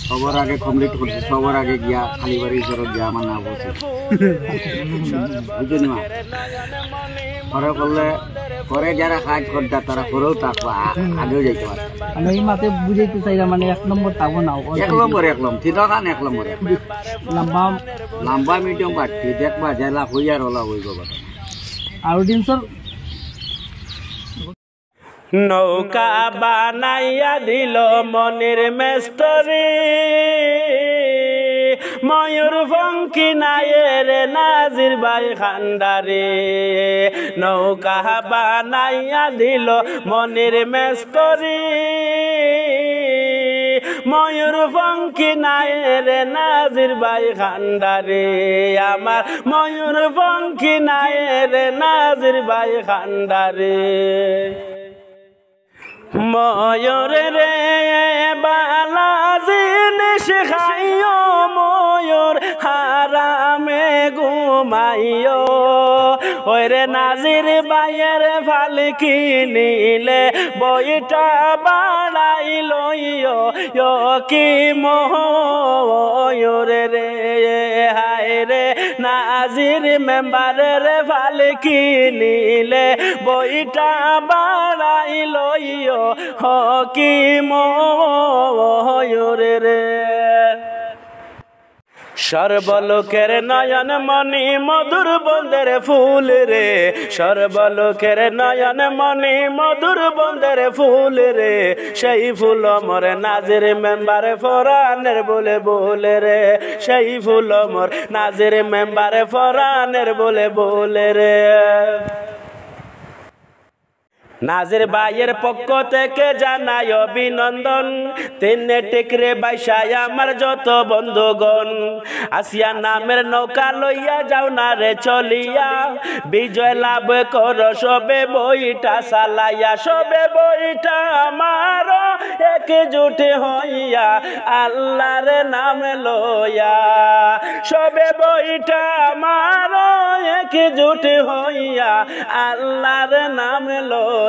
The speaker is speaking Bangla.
সবার আগে কমপ্লিট করছে, সবার আগে গিয়া খালিবাড়ি ইশারত গিয়া আমার না বলছে বুঝলি মা পরে করলে পরে যারা কাজ করতা তারা পরেও থাকবো আগেও যাইতে পারে। আমি এই মাতে বুঝাইতে চাইলাম মানে 1 নম্বর থাকবো না, 1 নম্বর তিনখান 1 নম্বর লম্বা লম্বা মিডিয়াম পাঠি দেখবা জেলা হইয়ার হলা হইব আর ডিনসর নৌকা বানাইয়া দিল মনের মেস্তরি ময়ূর পঙ্খী নায়ের নাজির ভাই খান্ডারে নৌকা বানাইয়া দিল মনের মেস্তরি ময়ূর পঙ্খী নায়ের নাজির ভাই খান্ডারে আমার ময়ূর পঙ্খী নায়ের নাজির ভাই খান্ডারে ময়ূর রে বালা জিনিস খাইও ময়ূর হারামে ঘুমাইও ওই রে নাজির বাইয়ের ফালকি নিলে বইটা বাড়াই লইও কি ময়ূর রে হায় রে নাজির মেম্বারের ফালকি নিলে বইটা বাড়াই লইও কি ময়ূর রে সর্বলোকের নয়ন মণি মধুর বন্দের ফুল রে সর্বলোকের নয়ন মণি মধুর বন্দের ফুল রে সেই ফুল মোর নাজির মেম্বারে ফরানের বলে বলে রে সেই ফুল মোর নাজির মেম্বারে ফরানের বলে বলে রে নাজির ভাইয়ের পক্ষ থেকে জানাই অভিনন্দন তিনে টিকরে বাইসায় আমার যত বন্ধুগণ আসিয়া নামের নৌকা লইয়া যাও না রে চলিয়া বিজয় লাভ কর সবে বইটা চালাইয়া সবে বইটা আমার একজুট হইয়া আল্লাহর নাম লইয়া সবে বইটা আমার একজুট হইয়া আল্লাহর নাম লইয়া